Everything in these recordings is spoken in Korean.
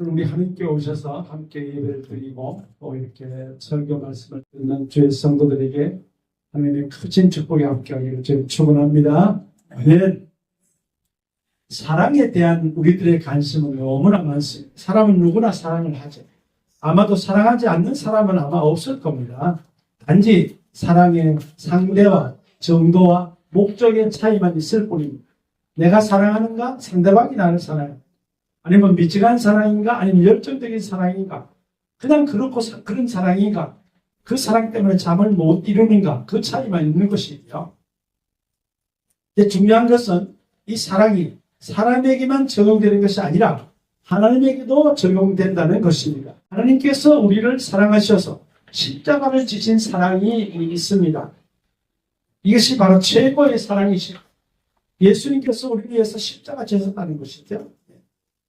우리 하나님께 오셔서 함께 예배를 드리고 또 이렇게 설교 말씀을 듣는 주의 성도들에게 하나님의 크신 축복이 함께하기를 저희 축원합니다. 아멘. 사랑에 대한 우리들의 관심은 너무나 많습니다. 사람은 누구나 사랑을 하죠. 아마도 사랑하지 않는 사람은 아마 없을 겁니다. 단지 사랑의 상대와 정도와 목적의 차이만 있을 뿐입니다. 내가 사랑하는가? 상대방이 나를 사랑합니다. 아니면 미지근한 사랑인가? 아니면 열정적인 사랑인가? 그냥 그렇고 그런 사랑인가? 그 사랑 때문에 잠을 못 이루는가? 그 차이만 있는 것이죠. 근데 중요한 것은 이 사랑이 사람에게만 적용되는 것이 아니라 하나님에게도 적용된다는 것입니다. 하나님께서 우리를 사랑하셔서 십자가를 지신 사랑이 있습니다. 이것이 바로 최고의 사랑이시죠. 예수님께서 우리를 위해서 십자가 지셨다는 것이죠.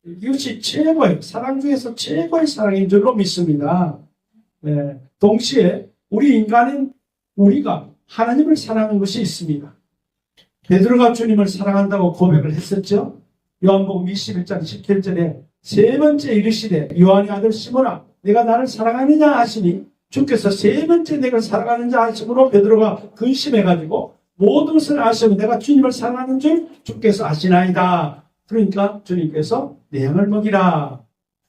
이것이 최고의 사랑 중에서 최고의 사랑인 줄로 믿습니다. 네. 동시에 우리 인간인 우리가 하나님을 사랑하는 것이 있습니다. 베드로가 주님을 사랑한다고 고백을 했었죠. 요한복음 21장 17절에 세 번째 이르시되 요한의 아들 시몬아 내가 나를 사랑하느냐 하시니 주께서 세 번째 내가 사랑하느냐 하심으로 베드로가 근심해가지고 모든 것을 아시고 내가 주님을 사랑하는 줄 주께서 아시나이다. 그러니까 주님께서 내 양을 먹이라.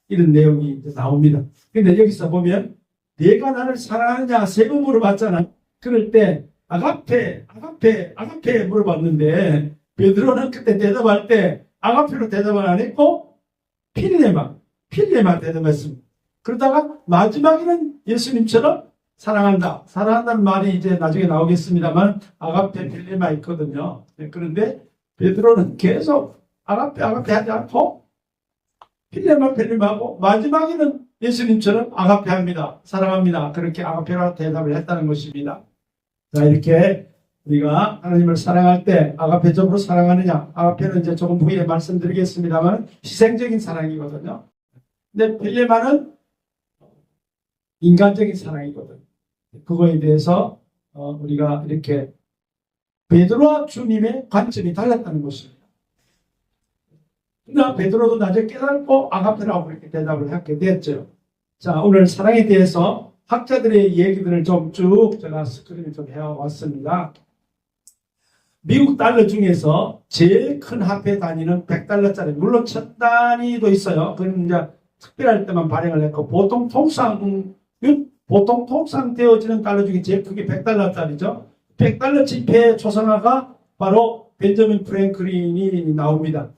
이런 내용이 나옵니다. 그런데 여기서 보면 내가 나를 사랑하느냐 세 번 물어봤잖아. 그럴 때 아가페 물어봤는데 베드로는 그때 대답할 때 아가페로 대답을 안 했고 필레마 대답했습니다. 그러다가 마지막에는 예수님처럼 사랑한다는 말이 이제 나중에 나오겠습니다만 아가페 필레마 있거든요. 그런데 베드로는 계속 아가페 하지 않고 필레마하고 마지막에는 예수님처럼 아가페 합니다. 사랑합니다. 그렇게 아가페로 대답을 했다는 것입니다. 자, 이렇게 우리가 하나님을 사랑할 때 아가페적으로 사랑하느냐. 아가페는 이제 조금 후에 말씀드리겠습니다만 희생적인 사랑이거든요. 근데 필레마는 인간적인 사랑이거든요. 그거에 대해서 우리가 이렇게 베드로와 주님의 관점이 달랐다는 것입니다. 그러나 베드로도 나중에 깨닫고 아가페라고 그렇게 대답을 하게 됐죠. 자, 오늘 사랑에 대해서 학자들의 얘기들을 좀 쭉 제가 스크린을 좀 해왔습니다. 미국 달러 중에서 제일 큰 화폐 단위는 100달러짜리, 물론 1000단위도 있어요. 그건 이제 특별할 때만 발행을 했고, 보통 통상되어지는 달러 중에 제일 크게 100달러짜리죠. 100달러 지폐의 초상화가 바로 벤저민 프랭클린이 나옵니다.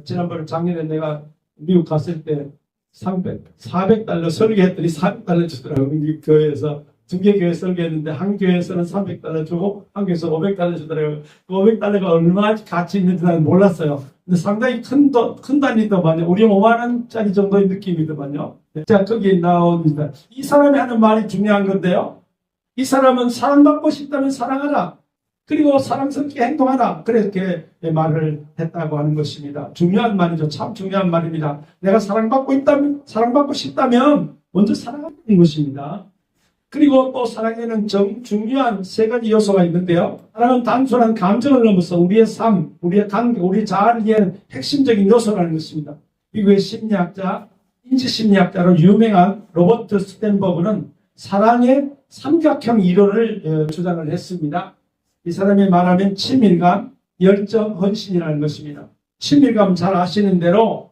지난번에 작년에 내가 미국 갔을 때 400달러 설교했더니 400달러 주더라고요. 미국 교회에서 두 개 교회 설교했는데 한 교회에서는 300달러 주고 한 교회에서 500달러 주더라고요. 그 500달러가 얼마나 가치 있는지 나는 몰랐어요. 근데 상당히 큰 단위더만요. 우리 5만 원짜리 정도의 느낌이더만요. 자, 거기에 나옵니다. 이 사람이 하는 말이 중요한 건데요. 이 사람은 사랑받고 싶다면 사랑하라. 그리고 사랑스럽게 행동하라. 그렇게 말을 했다고 하는 것입니다. 중요한 말이죠. 참 중요한 말입니다. 내가 사랑받고 싶다면 먼저 사랑하는 것입니다. 그리고 또 사랑에는 중요한 세 가지 요소가 있는데요. 하나는 단순한 감정을 넘어서 우리의 삶, 우리의 관계, 우리 자아의 핵심적인 요소라는 것입니다. 미국의 심리학자, 인지심리학자로 유명한 로버트 스탠버그는 사랑의 삼각형 이론을 주장을 했습니다. 이 사람이 말하면 친밀감, 열정, 헌신이라는 것입니다. 친밀감 잘 아시는 대로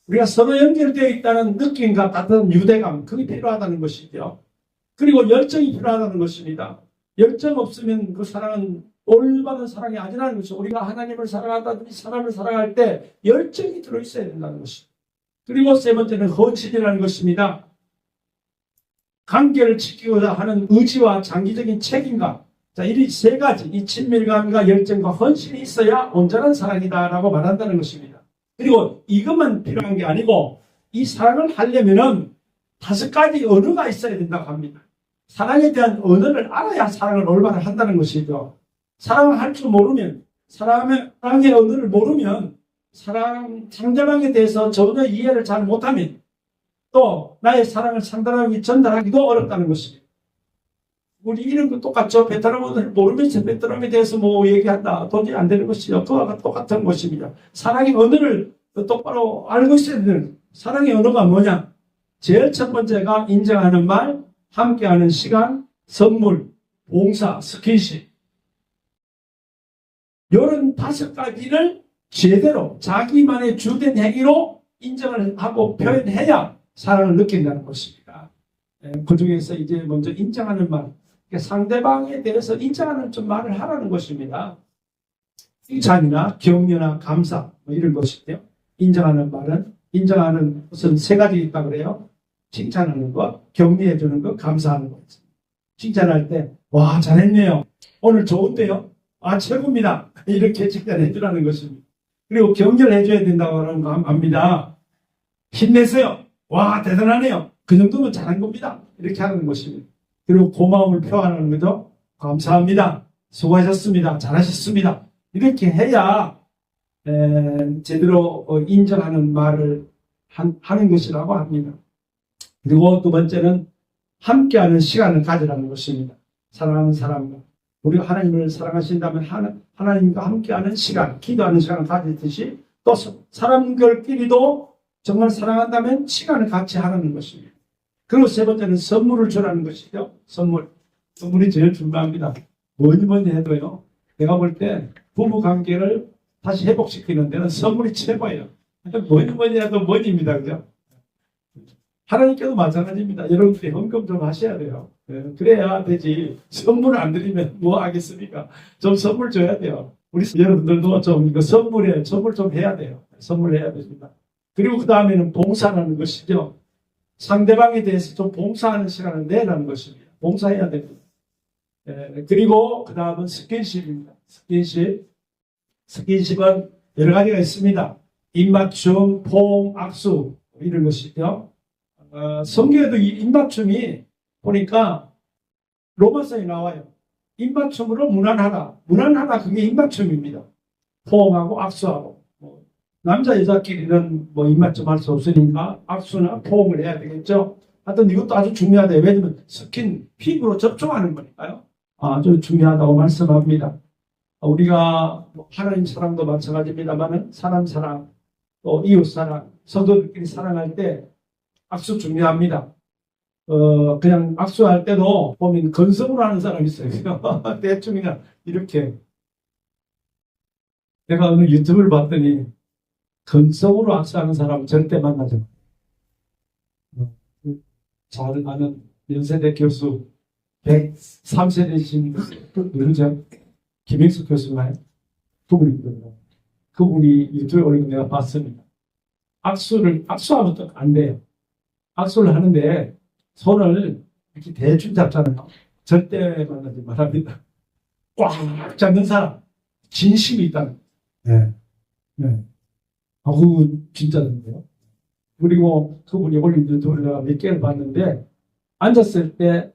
우리가 서로 연결되어 있다는 느낌과 같은 유대감, 그게 필요하다는 것이죠. 그리고 열정이 필요하다는 것입니다. 열정 없으면 그 사랑은 올바른 사랑이 아니라는 것이죠. 우리가 하나님을 사랑한다든지 사람을 사랑할 때 열정이 들어있어야 된다는 것입니다. 그리고 세 번째는 헌신이라는 것입니다. 관계를 지키고자 하는 의지와 장기적인 책임감. 자, 이 세 가지, 이 친밀감과 열정과 헌신이 있어야 온전한 사랑이다라고 말한다는 것입니다. 그리고 이것만 필요한 게 아니고 이 사랑을 하려면은 5가지 언어가 있어야 된다고 합니다. 사랑에 대한 언어를 알아야 사랑을 올바로 한다는 것이죠. 사랑을 할 줄 모르면, 사랑의 언어를 모르면, 상대방에 대해서 전혀 이해를 잘 못하면 또 나의 사랑을 상대방에게 전달하기도 어렵다는 것입니다. 우리 이런 거 똑같죠. 베트남어를 모르면서 베트남에 대해서 뭐 얘기한다. 도저히 안 되는 것이죠. 그와 똑같은 것입니다. 사랑의 언어를 똑바로 알고 있어야 되는, 사랑의 언어가 뭐냐? 제일 첫 번째가 인정하는 말, 함께하는 시간, 선물, 봉사, 스킨십. 이런 5가지를 제대로 자기만의 주된 행위로 인정을 하고 표현해야 사랑을 느낀다는 것입니다. 그 중에서 이제 먼저 인정하는 말, 상대방에 대해서 인정하는 좀 말을 하라는 것입니다. 칭찬이나 격려나 감사 뭐 이런 것인데요. 인정하는 말은 인정하는 것은 3가지 있다 그래요. 칭찬하는 것, 격려해 주는 것, 감사하는 것. 칭찬할 때 와 잘했네요. 오늘 좋은데요. 아 최고입니다. 이렇게 칭찬해 주라는 것입니다. 그리고 격려를 해줘야 된다고 합니다. 힘내세요. 와 대단하네요. 그 정도면 잘한 겁니다. 이렇게 하는 것입니다. 그리고 고마움을 표현하는 거죠. 감사합니다. 수고하셨습니다. 잘하셨습니다. 이렇게 해야 제대로 인정하는 말을 하는 것이라고 합니다. 그리고 두 번째는 함께하는 시간을 가지라는 것입니다. 사랑하는 사람과 우리가 하나님을 사랑하신다면 하나님과 함께하는 시간, 기도하는 시간을 가지듯이 또 사람들끼리도 정말 사랑한다면 시간을 같이 하라는 것입니다. 그리고 세 번째는 선물을 주라는 것이죠. 선물이 제일 중요합니다. 뭐니 해도요. 내가 볼 때 부부 관계를 다시 회복시키는 데는 선물이 최고예요. 뭐니 해도 뭐니입니다. 그죠? 하나님께도 마찬가지입니다. 여러분들이 헌금 좀 하셔야 돼요. 그래야 되지. 선물을 안 드리면 뭐 하겠습니까? 좀 선물 줘야 돼요. 우리 여러분들도 좀 이거 선물 좀 해야 돼요. 선물해야 됩니다. 그리고 그 다음에는 봉사라는 것이죠. 상대방에 대해서 좀 봉사하는 시간을 내라는 것입니다. 봉사해야 됩니다. 그리고 그 다음은 스킨십입니다. 스킨십은 여러 가지가 있습니다. 입맞춤, 포옹, 악수 이런 것이죠. 성경에도 이 입맞춤이 보니까 로마서에 나와요. 입맞춤으로 무난하다. 무난하다 그게 입맞춤입니다. 포옹하고 악수하고 남자 여자끼리는 뭐 입맞춤 할 수 없으니까 악수나 포옹을 해야 되겠죠. 하여튼 이것도 아주 중요하다. 왜냐면 피부로 접촉하는 거니까요. 아주 중요하다고 말씀합니다. 우리가 하나님 사랑도 마찬가지입니다만 사람 사랑, 또 이웃 사랑, 성도들끼리 사랑할 때 악수 중요합니다. 그냥 악수할 때도 보면 건성으로 하는 사람이 있어요. 대충 그냥 이렇게. 내가 어느 유튜브를 봤더니 건성으로 악수하는 사람은 절대 만나지 마. 잘 아는 연세대 교수 103세대신 누구죠? 김익수 교수가요? 그분이거든요. 그분이 유튜브에 올린 거 내가 봤습니다. 악수하면 또 안 돼요. 악수를 하는데 손을 이렇게 대충 잡잖아요. 절대 만나지 말합니다. 꽉 잡는 사람, 진심이 있다는 거예요. 네. 그거 진짜던데요. 그리고 그분이 올린 유튜브를 내가 몇 개를 봤는데 앉았을 때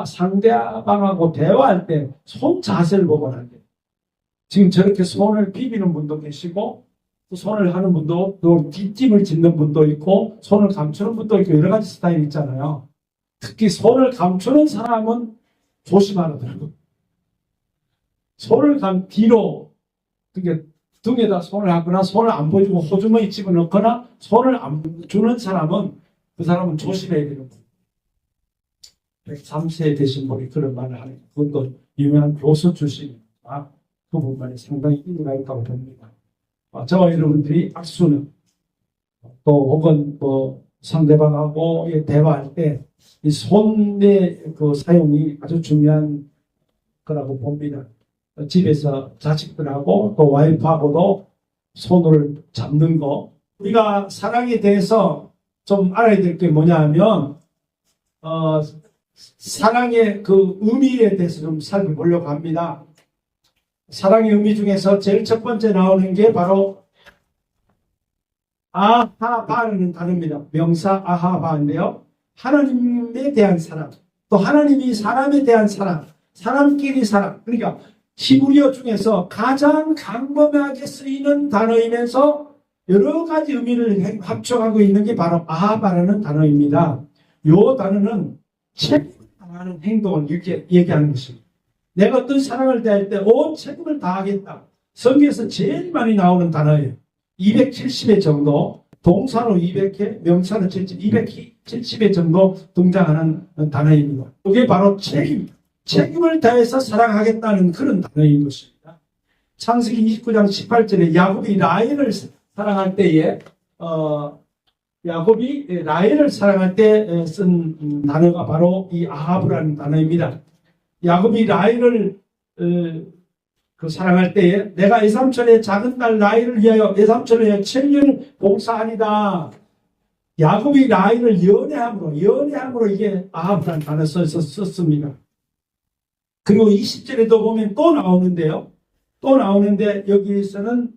상대방하고 대화할 때 손 자세를 보고는 안 돼요. 지금 저렇게 손을 비비는 분도 계시고 또 손을 하는 분도 또 뒷짐을 짓는 분도 있고 손을 감추는 분도 있고 여러 가지 스타일이 있잖아요. 특히 손을 감추는 사람은 조심하더라고요. 손을 뒤로 그게 등에다 손을 하거나 손을 안 보여주고 호주머니 집어넣거나 손을 안 주는 사람은 그 사람은 조심해야 되는 거예요. 103세 되신 분이 그런 말을 하는 그것도 유명한 교수 출신입니다. 그 부분에 상당히 의미가 있다고 봅니다. 저와 여러분들이 악수는 또 혹은 뭐 상대방하고 대화할 때 이 손의 그 사용이 아주 중요한 거라고 봅니다. 집에서 자식들하고 또 와이프하고도 손을 잡는 거. 우리가 사랑에 대해서 좀 알아야 될 게 뭐냐 하면 사랑의 그 의미에 대해서 좀 살펴보려고 합니다. 사랑의 의미 중에서 제일 첫 번째 나오는 게 바로 아하바라는 단어입니다. 명사 아하바인데요. 하나님에 대한 사랑, 또 하나님이 사람에 대한 사랑, 사람끼리 사랑. 그러니까 히브리어 중에서 가장 광범위하게 쓰이는 단어이면서 여러 가지 의미를 합쳐가고 있는 게 바로 아하바라는 단어입니다. 이 단어는 책임을 다하는 행동을 이렇게 얘기하는 것입니다. 내가 어떤 사랑을 대할 때 온 책임을 다하겠다. 성경에서 제일 많이 나오는 단어예요. 270회 정도 동사로 200회, 명사로 270회 정도 등장하는 단어입니다. 이게 바로 책임을 다해서 사랑하겠다는 그런 단어인 것입니다. 창세기 29장 18절에 야곱이 라헬을 사랑할 때에 야곱이 라헬을 사랑할 때 쓴 단어가 바로 이 아하브라는 단어입니다. 야곱이 라헬을 사랑할 때에 내가 에삼촌의 작은 딸 라헬을 위하여 에삼촌의 천년을 봉사하리다. 야곱이 라헬을 연애함으로 이게 아하브라는 단어 썼습니다. 그리고 20절에도 보면 또 나오는데 여기서는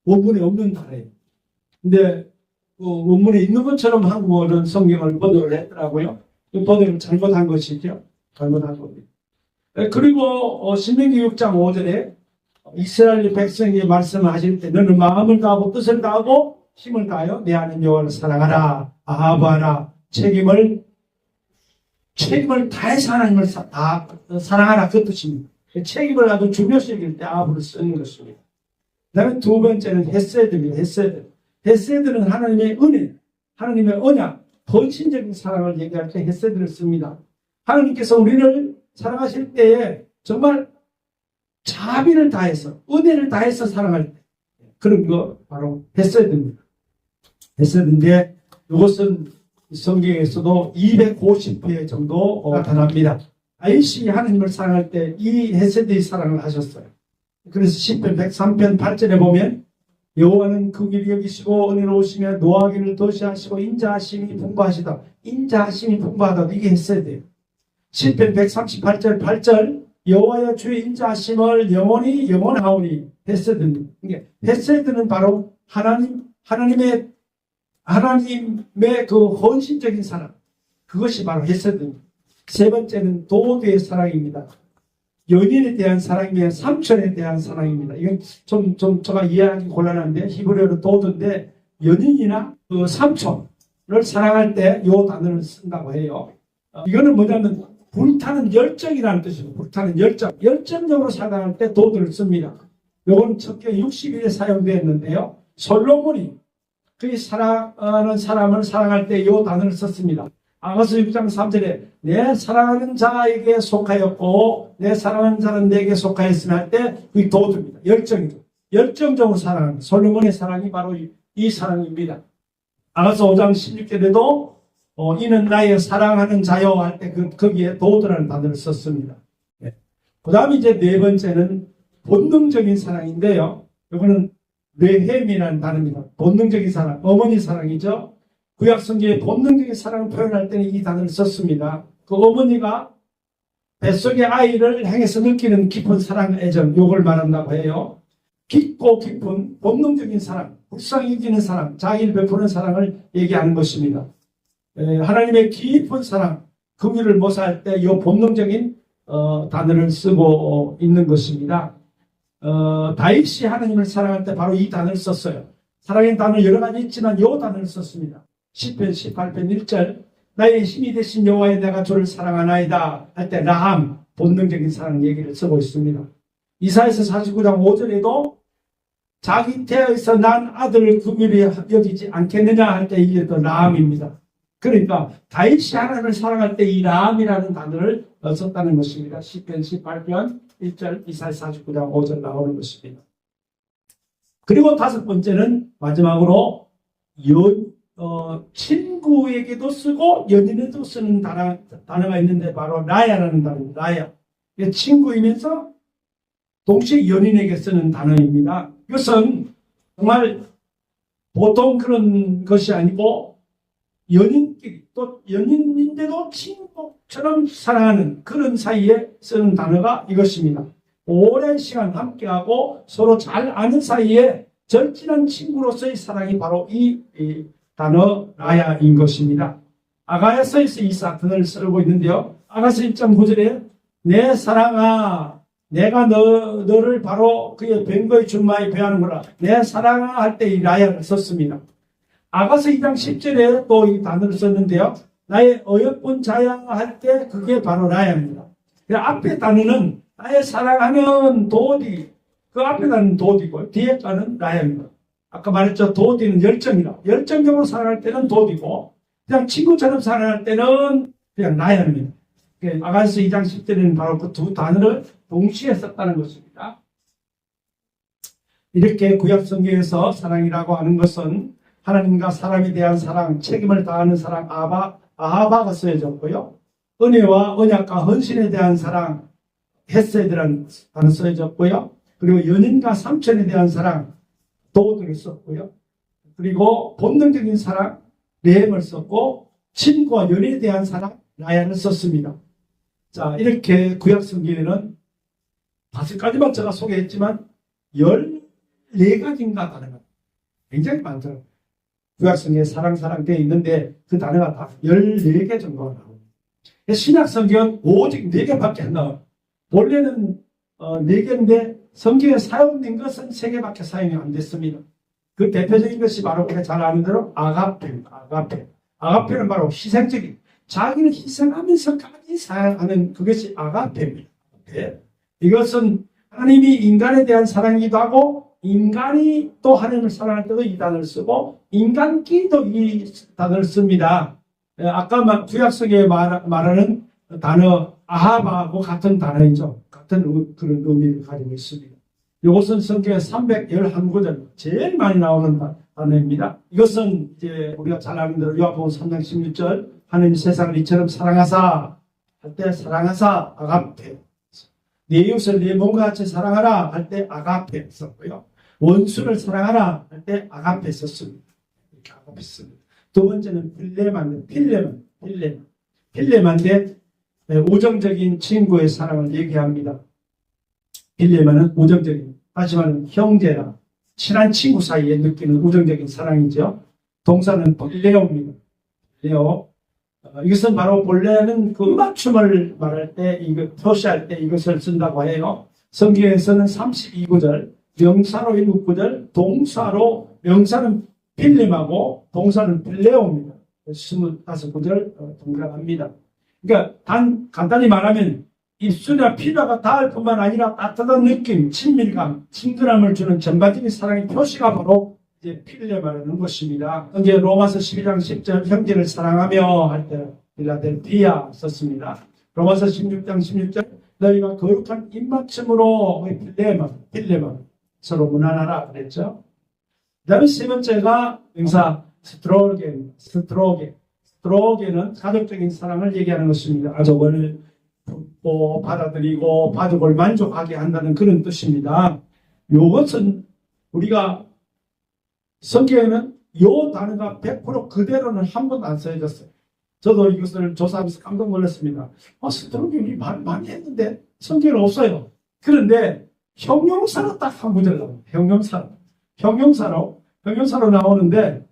원문에 없는 단어예요. 근데 원문에 있는 것처럼 한국어는 성경을 번역을 했더라고요. 번역을 잘못한 것이죠. 잘못한 겁니다. 그리고 신명기 6장 5절에 이스라엘 백성에게 말씀하실 때 너는 마음을 다하고 뜻을 다하고 힘을 다하여 내 하나님 여호와를 사랑하라. 아하브하라. 책임을 다해서 하나님을 사랑하라. 그 뜻입니다. 책임을 아주 중요시 여길 때 아하브를 쓰는 것입니다. 그 다음에 두 번째는 헤세드입니다. 헤세드는 하나님의 은혜, 하나님의 언약, 헌신적인 사랑을 얘기할 때 헤세드를 씁니다. 하나님께서 우리를 사랑하실 때에 정말 자비를 다해서, 은혜를 다해서 사랑할 때 그런 거 바로 헤세드입니다. 헤세드인데 이것은 성경에서도 250회 정도 나타납니다. 아이시 하나님을 사랑할 때 이 헤세드의 사랑을 하셨어요. 그래서 시편 103편 8절에 보면 여호와는 그 길 여기시고 은혜로우시며 노하기를 더시하시고 인자하심이 풍부하시다. 인자하심이 풍부하다. 이게 헤세드예요. 시편 138절 8절 여호와여 주의 인자하심을 영원하오니 헤세드입니다. 헤세드는 바로 하나님의 그 헌신적인 사랑, 그것이 바로 헤세드입니다. 세 번째는 도드의 사랑입니다. 연인에 대한 사랑이면 삼촌에 대한 사랑입니다. 이건 좀 제가 이해하기 곤란한데 히브리어로 도드인데 연인이나 그 삼촌을 사랑할 때 이 단어를 쓴다고 해요. 이거는 뭐냐면 불타는 열정이라는 뜻이고 불타는 열정적으로 사랑할 때 도드를 씁니다. 이건 첫째 60일에 사용되었는데요. 솔로몬이 그의 사랑하는 사람을 사랑할 때 이 단어를 썼습니다. 아가서 6장 3절에 내 사랑하는 자에게 속하였고 내 사랑하는 자는 내게 속하였으며 할 때 그게 도드입니다. 열정이죠. 열정적으로 사랑합니다. 솔로몬의 사랑이 바로 이 사랑입니다. 아가서 5장 16절에도 이는 나의 사랑하는 자여 할 때 거기에 도드라는 단어를 썼습니다. 그 다음에 이제 네 번째는 본능적인 사랑인데요. 이거는 레헴이라는 단어입니다. 본능적인 사랑, 어머니 사랑이죠. 구약 성경에 본능적인 사랑을 표현할 때는 이 단어를 썼습니다. 그 어머니가 뱃속의 아이를 향해서 느끼는 깊은 사랑, 애정, 이걸 말한다고 해요. 깊고 깊은 본능적인 사랑, 불쌍히 여기는 사랑, 자기를 베푸는 사랑을 얘기하는 것입니다. 하나님의 깊은 사랑, 긍휼을 모사할 때 이 본능적인 단어를 쓰고 있는 것입니다. 다윗이 하나님을 사랑할 때 바로 이 단어를 썼어요. 사랑의 단어 여러 가지 있지만 이 단어를 썼습니다. 시편 18편 1절 나의 힘이 되신 여호와여 내가 주를 사랑하나이다 할 때 라함 본능적인 사랑 얘기를 쓰고 있습니다. 이사야서 49장 5절에도 자기 태에서 난 아들을 긍휼히 여기지 않겠느냐 할 때 이게 또 라함입니다. 그러니까 다윗이 하나님을 사랑할 때 이 라함이라는 단어를 썼다는 것입니다. 시편 18편 1절 이사야 49장 5절 나오는 것입니다. 그리고 다섯 번째는 마지막으로 친구에게도 쓰고 연인에도 쓰는 단어가 있는데 바로 라야라는 단어입니다. 라야. 친구이면서 동시에 연인에게 쓰는 단어입니다. 이것은 정말 보통 그런 것이 아니고 연인끼리 또 연인인데도 친구처럼 사랑하는 그런 사이에 쓰는 단어가 이것입니다. 오랜 시간 함께하고 서로 잘 아는 사이에 절친한 친구로서의 사랑이 바로 이 단어 라야인 것입니다. 아가야서에서 이 단어를 쓰고 있는데요. 아가서 1장 9절에 내 사랑아 내가 너를 바로 그의 뱀거의 준마에 배하는구나. 내 사랑아 할 때 이 라야를 썼습니다. 아가서 2장 10절에 또 이 단어를 썼는데요. 나의 어여쁜 자야 할 때 그게 바로 라야입니다. 앞에 단어는 나의 사랑하는 도디 그 앞에 단어는 도디고 뒤에 단어는 라야입니다. 아까 말했죠. 도디는 열정이라. 열정적으로 사랑할 때는 도디고, 그냥 친구처럼 사랑할 때는 그냥 나야입니다. 아가서 2장 10절에는 바로 그 두 단어를 동시에 썼다는 것입니다. 이렇게 구약 성경에서 사랑이라고 하는 것은 하나님과 사람에 대한 사랑, 책임을 다하는 사랑, 아하바가 쓰여졌고요. 은혜와 언약과 헌신에 대한 사랑, 헤세드라는 단어 쓰여졌고요. 그리고 연인과 삼촌에 대한 사랑, 도드를 썼고요. 그리고 본능적인 사랑, 레헴을 썼고, 친구와 연인에 대한 사랑, 라야를 썼습니다. 자, 이렇게 구약 성경에는 5가지만 제가 소개했지만 14가지인가 단어가 굉장히 많더라고요. 구약 성경에 사랑 되어 있는데 그 단어가 다 14개 정도가 나옵니다. 신약 성경은 오직 4개밖에 안 나와요. 원래는 4개인데 성경에 사용된 것은 3개밖에 사용이 안 됐습니다. 그 대표적인 것이 바로 우리가 잘 아는 대로 아가페입니다. 아가페는 바로 희생적인, 자기를 희생하면서까지 사랑하는 그것이 아가페입니다. 이것은 하나님이 인간에 대한 사랑이기도 하고, 인간이 또 하나님을 사랑할 때도 이 단어를 쓰고, 인간끼리도 이 단어를 씁니다. 아까 구약성에 말하는 단어 아하바하고 같은 단어이죠. 같은 그런 의미를 가지고 있습니다. 이것은 성경에 311구절 제일 많이 나오는 단어입니다. 이것은 이제 우리가 잘 아는 대로 요한복음 3장 16절 하나님 세상을 이처럼 사랑하사 할 때 사랑하사 아가페, 네 이웃을 네 몸과 같이 사랑하라 할 때 아가페 썼고요. 원수를 사랑하라 할 때 아가페 썼습니다. 이렇게 아가페 씁니다. 두 번째는 필레만데 우정적인 친구의 사랑을 얘기합니다. 필레만은 우정적인, 다시 말하면 형제나 친한 친구 사이에 느끼는 우정적인 사랑이죠. 동사는 필레오입니다. 필레오. 이것은 바로 본래는 그 맞춤을 말할 때, 표시할 때 이것을 쓴다고 해요. 성경에서는 32구절, 명사로 7구절, 동사로, 명사는 필렘하고 동사는 필레오입니다. 25구절 동작합니다. 그러니까 간단히 말하면 입술이나 피부가 닿을 뿐만 아니라 따뜻한 느낌, 친밀감, 친근함을 주는 전반적인 사랑의 표시가 바로 이제 필레마라는 것입니다. 이제 로마서 12장 10절 형제를 사랑하며 할 때 필라델피아 썼습니다. 로마서 16장 16절 너희가 거룩한 입맞춤으로 필레마 서로 무난하라 그랬죠. 그 다음에 세 번째가 명사 스트로게는 가족적인 사랑을 얘기하는 것입니다. 가족을 품고 받아들이고 가족을 만족하게 한다는 그런 뜻입니다. 이것은 우리가 성경에는 이 단어가 100% 그대로는 한 번도 안 써졌어요. 저도 이것을 조사하면서 깜짝 놀랐습니다. 스트로게는 많이 했는데 성경에 없어요. 그런데 형용사로 딱 한 구절 나와요. 형용사로 나오는데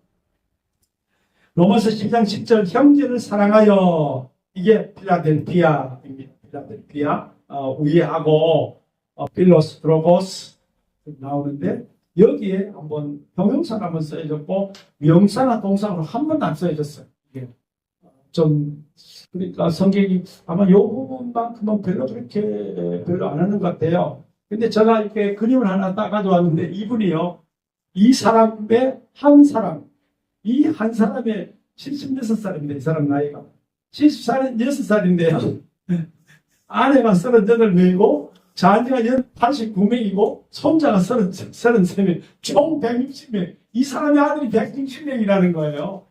로마서 10장 10절 형제를 사랑하여, 이게 필라델피아입니다. 필라델피아 위하고 필로스 드로고스 나오는데 여기에 한번 형용사로 한번 쓰여졌고 명사나 동사로 한 번도 안 쓰여졌어요. 이게 좀 그러니까 성경이 아마 이 부분만큼은 별로 안 하는 것 같아요. 근데 제가 이렇게 그림을 하나 딱 가져왔는데 이분이요, 이 사람의 한 사람, 이 한 사람의 76살입니다. 이 사람 나이가 76살인데요. 아내가 38명이고 자녀가 89명이고 손자가 33명, 총 160명. 이 사람의 아들이 160명이라는 거예요.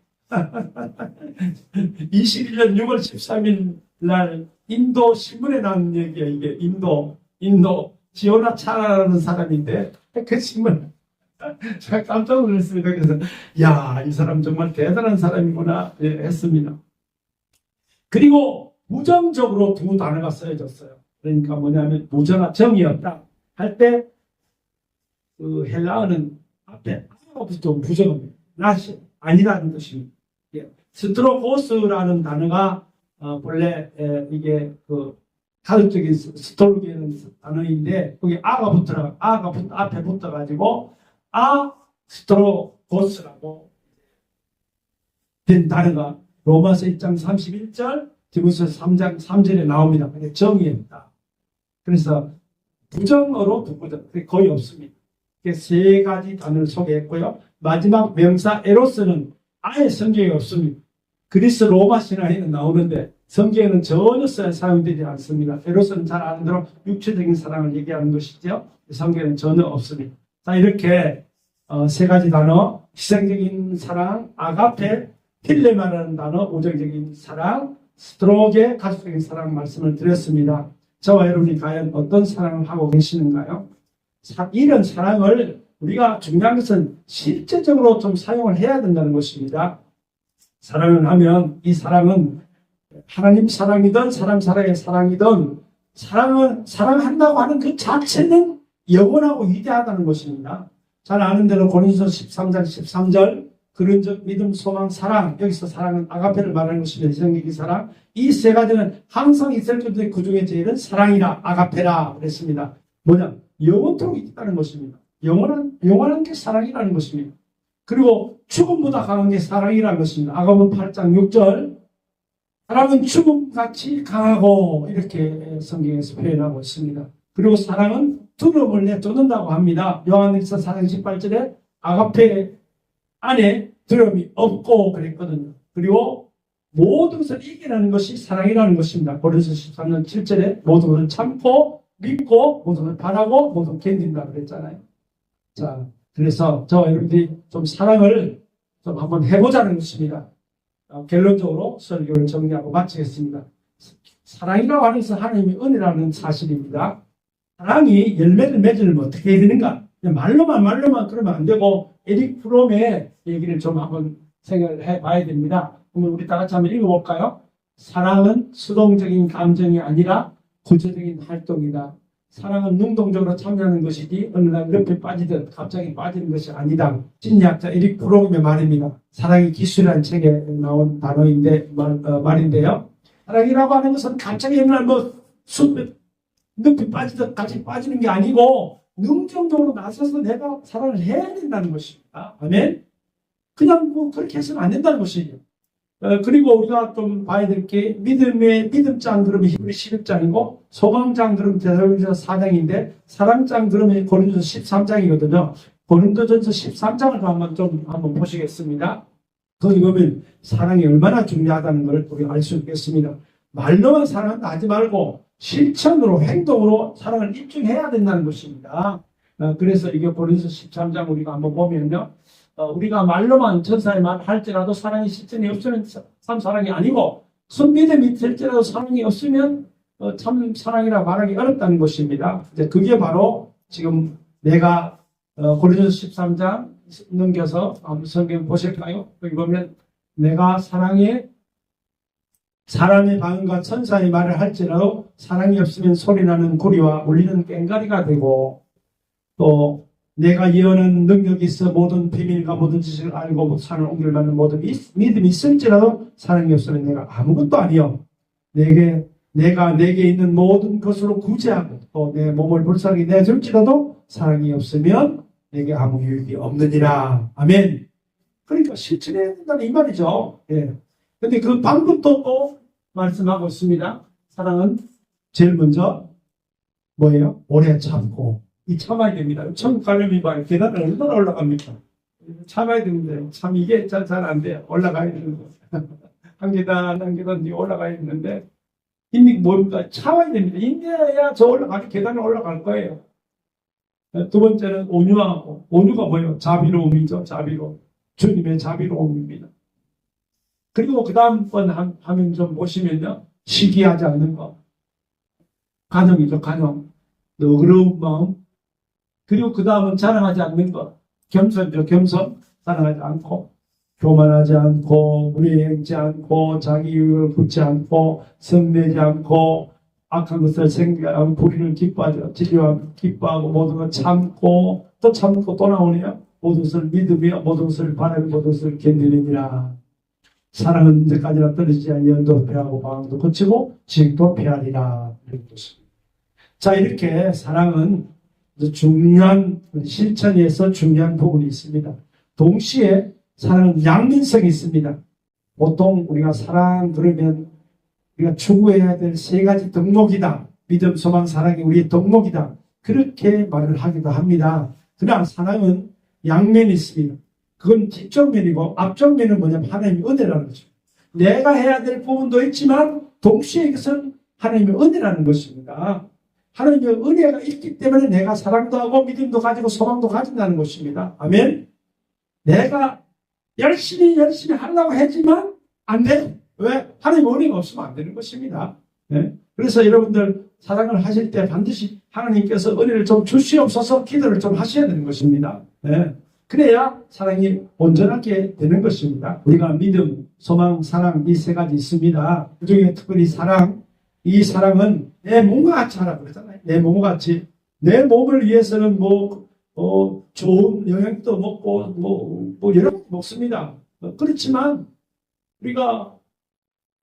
21년 6월 13일 날 인도 신문에 나온 얘기예요. 이게 인도 지오나 차라라는 사람인데 그 신문 제가 깜짝 놀랐습니다. 그래서 이 사람 정말 대단한 사람이구나 했습니다. 그리고 부정적으로 두 단어가 쓰여졌어요. 그러니까 뭐냐면 무정한 정이었다 할 때 그 헬라어는 앞에 좀 부정합니다. 낫이 아니라는 뜻입니다. 스트로고스라는 단어가 본래 이게 그 가족적인 스토르게는 단어인데 거기 아가 앞에 붙어가지고 스트로고스라고 된 단어가 로마서 1장 31절, 디모데후서 3장 3절에 나옵니다. 근데 정의입니다. 그래서 부정어로 두고자 거의 없습니다. 이렇게 세 가지 단어를 소개했고요. 마지막 명사 에로스는 아예 성경에 없습니다. 그리스 로마 신화에는 나오는데 성경에는 전혀 사용되지 않습니다. 에로스는 잘 아는 대로 육체적인 사랑을 얘기하는 것이죠. 성경에는 전혀 없습니다. 자, 이렇게 세 가지 단어, 희생적인 사랑, 아가페, 필레마라는 단어, 우정적인 사랑, 스트로게, 가족적인 사랑 말씀을 드렸습니다. 저와 여러분이 과연 어떤 사랑을 하고 계시는가요? 이런 사랑을 우리가 중요한 것은 실제적으로 좀 사용을 해야 된다는 것입니다. 사랑을 하면 이 사랑은 하나님 사랑이든 사람 사랑의 사랑이든 사랑한다고 하는 그 자체는 영원하고 위대하다는 것입니다. 잘 아는 대로 고린도서 13장 13절 그런즉 믿음, 소망, 사랑, 여기서 사랑은 아가페를 말하는 것입니다. 희생적인 사랑. 이 세 가지는 항상 있을 텐데 그 중에 제일은 사랑이라 아가페라 그랬습니다. 뭐냐? 영원토록 있다는 것입니다. 영원한 게 사랑이라는 것입니다. 그리고 죽음보다 강한 게 사랑이라는 것입니다. 아가본 8장 6절 사랑은 죽음같이 강하고 이렇게 성경에서 표현하고 있습니다. 그리고 사랑은 두려움을 내쫓는다고 합니다. 요한일서 4장 18절에 아가페 안에 두려움이 없고 그랬거든요. 그리고 모든 것을 이기라는 것이 사랑이라는 것입니다. 고린도서 13장 7절에 모든 것을 참고 믿고 모든 것을 바라고 모든 것을 견딘다 그랬잖아요. 자, 그래서 저와 여러분들이 좀 사랑을 좀 한번 해보자는 것입니다. 결론적으로 설교를 정리하고 마치겠습니다. 사랑이라고 하는 것은 하나님의 은혜라는 사실입니다. 사랑이 열매를 맺으려면 어떻게 해야 되는가? 그냥 말로만 그러면 안 되고 에릭 프롬의 얘기를 좀 한번 생각을 해봐야 됩니다. 그러면 우리 다 같이 한번 읽어볼까요? 사랑은 수동적인 감정이 아니라 구체적인 활동이다. 사랑은 능동적으로 참여하는 것이지 어느 날 늪에 빠지듯 갑자기 빠지는 것이 아니다. 심리학자 에릭 프롬의 말입니다. 사랑의 기술이라는 책에 나온 단어인데 말인데요. 사랑이라고 하는 것은 갑자기 어느 날 늪에 빠지듯 같이 빠지는 게 아니고 능동적으로 나서서 내가 사랑을 해야 된다는 것입니다. 아멘. 그냥 그렇게 해서는 안 된다는 것이죠. 그리고 우리가 좀 봐야 될 게 믿음장 그러면 히브리 11장이고 소망장 그러면 데살로니가서 4장인데 사랑장 그러면 고린도서 13장이거든요. 고린도전서 13장을 한번 보시겠습니다. 거기 보면 사랑이 얼마나 중요하다는 걸 우리가 알 수 있겠습니다. 말로만 사랑한다 하지 말고 실천으로 행동으로 사랑을 입증해야 된다는 것입니다. 그래서 이게 고린도서 13장 우리가 한번 보면요. 우리가 말로만 천사의 말 할지라도 사랑이 실천이 없으면 참 사랑이 아니고 믿음이 될지라도 사랑이 없으면 참 사랑이라 말하기 어렵다는 것입니다. 이제 그게 바로 지금 내가 고린도서 13장 넘겨서 한번 성경 보실까요? 여기 보면 내가 사랑의 반응과 천사의 말을 할지라도 사랑이 없으면 소리나는 구리와 울리는 꽹과리가 되고 또 내가 예언하는 능력이 있어 모든 비밀과 모든 지식을 알고 산을 옮길받는 모든 믿음이 있을지라도 사랑이 없으면 내가 아무것도 아니요. 내가 내게 있는 모든 것으로 구제하고 또 내 몸을 불쌍히 내줄지라도 사랑이 없으면 내게 아무 유익이 없느니라. 아멘. 그러니까 실천해야 된다는 이 말이죠. 예. 근데 그 방법도 또 말씀하고 있습니다. 사랑은 제일 먼저 뭐예요? 오래 참고. 이 참아야 됩니다. 천국 가려면 봐 계단을 얼마나 올라갑니까? 참아야 되는데 참 이게 잘 안 돼요. 올라가야 되는 거. 한 계단 올라가야 되는데 이미 뭡니까? 참아야 됩니다. 인내해야 저 계단을 올라갈 거예요. 두 번째는 온유하고 온유가 뭐예요? 자비로움이죠. 자비로움. 주님의 자비로움입니다. 그리고 그 다음 번 하면 좀 보시면요. 시기하지 않는 거. 가정이죠. 가정. 너그러운 마음. 그리고 그 다음은 자랑하지 않는 것. 겸손이죠. 겸손. 자랑하지 않고, 교만하지 않고, 무리행지 않고, 자기 유익을 붙지 않고, 성내지 않고, 악한 것을 생각하고, 불의를 기뻐하죠. 진리와 기뻐하고, 모든 걸 참고, 또 참고 또 나오네요. 모든 것을 믿으며, 모든 것을 바라며, 모든 것을 견디느니라. 사랑은 언제까지나 떨어지지 않으니 연도 패하고, 방황도 거치고, 지식도 패하리라. 이런 것입니다. 자, 이렇게 사랑은 중요한 실천에서 중요한 부분이 있습니다. 동시에 사랑은 양면성이 있습니다. 보통 우리가 사랑 그러면 우리가 추구해야 될 세 가지 덕목이다. 믿음, 소망, 사랑이 우리의 덕목이다. 그렇게 말을 하기도 합니다. 그러나 사랑은 양면이 있습니다. 그건 뒤쪽 면이고 앞쪽 면은 뭐냐면 하나님의 은혜라는 거죠. 내가 해야 될 부분도 있지만 동시에 이것은 하나님의 은혜라는 것입니다. 하나님의 은혜가 있기 때문에 내가 사랑도 하고 믿음도 가지고 소망도 가진다는 것입니다. 아멘. 내가 열심히 하려고 했지만 안 돼. 왜? 하나님의 은혜가 없으면 안 되는 것입니다. 네? 그래서 여러분들 사랑을 하실 때 반드시 하나님께서 은혜를 좀 주시옵소서 기도를 좀 하셔야 되는 것입니다. 네? 그래야 사랑이 온전하게 되는 것입니다. 우리가 믿음, 소망, 사랑 이 세 가지 있습니다. 그중에 특별히 사랑, 이 사랑은 내 몸과 같이 하라고 그러잖아요. 내 몸과 같이. 내 몸을 위해서는 좋은 영양도 먹고, 여러 가지 먹습니다. 그렇지만, 우리가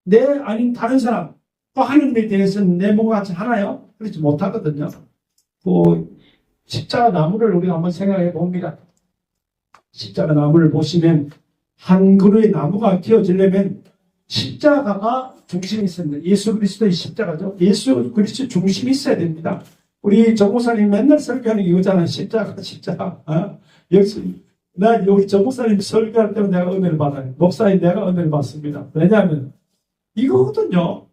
내 아닌 다른 사람, 또 하나님에 대해서는 내 몸과 같이 하나요? 그렇지 못하거든요. 십자가 나무를 우리가 한번 생각해 봅니다. 십자가 나무를 보시면, 한 그루의 나무가 키워지려면 십자가가 중심이 있어야 됩니다. 예수 그리스도의 십자가죠. 예수 그리스도 중심이 있어야 됩니다. 우리 정 목사님 맨날 설교하는 게 이거잖아요. 십자가. 우리 정 목사님 설교할 때는 내가 은혜를 받아요. 목사님 내가 은혜를 받습니다. 왜냐하면 이거거든요.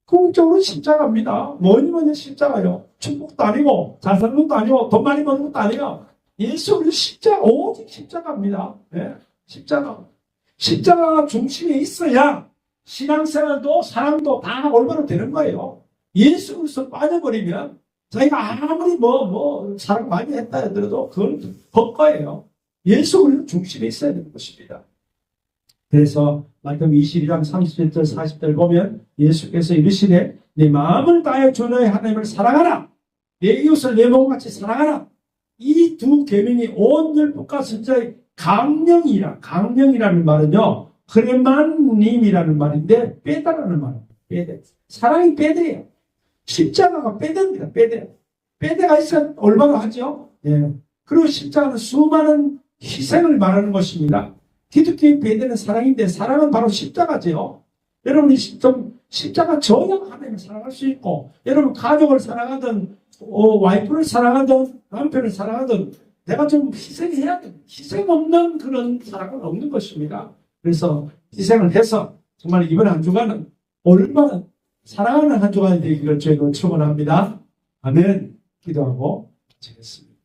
궁극적으로 십자가입니다. 뭐니 십자가요. 축복도 아니고 잘 사는 것도 아니고 돈 많이 버는 것도 아니고 예수 그리스도 십자가, 오직 십자가입니다. 네? 십자가가 중심에 있어야 신앙생활도 사랑도 다 올바로 되는 거예요. 예수 그리스도 빠져버리면 자기가 아무리 사랑 많이 했다 하더라도 그건 헛거예요. 예수 그리스도 중심에 있어야 되는 것입니다. 그래서 말씀 22장 37절 40절 보면 예수께서 이르시되 내 마음을 다하여 주 너의 하나님을 사랑하라. 내 이웃을 내 몸같이 사랑하라. 이 두 계명이 온 율법과 선지자의 강령이라는 말은요. 크레만님이라는 말인데 빼다라는 말입니다. 빼대. 사랑이 빼대예요. 십자가가 빼대입니다. 빼대가 있어야 올바로 하죠. 예. 그리고 십자가는 수많은 희생을 말하는 것입니다. 기독교의 빼대는 사랑인데 사랑은 바로 십자가죠. 여러분이 좀 십자가 져야 하나님을 사랑할 수 있고 여러분 가족을 사랑하든 와이프를 사랑하든 남편을 사랑하든 내가 좀 희생해야 돼. 희생 없는 그런 사랑은 없는 것입니다. 그래서 희생을 해서 정말 이번 한 주간은 얼마나 사랑하는 한 주간이 되기를 저희는 축원합니다. 아멘. 기도하고 마치겠습니다.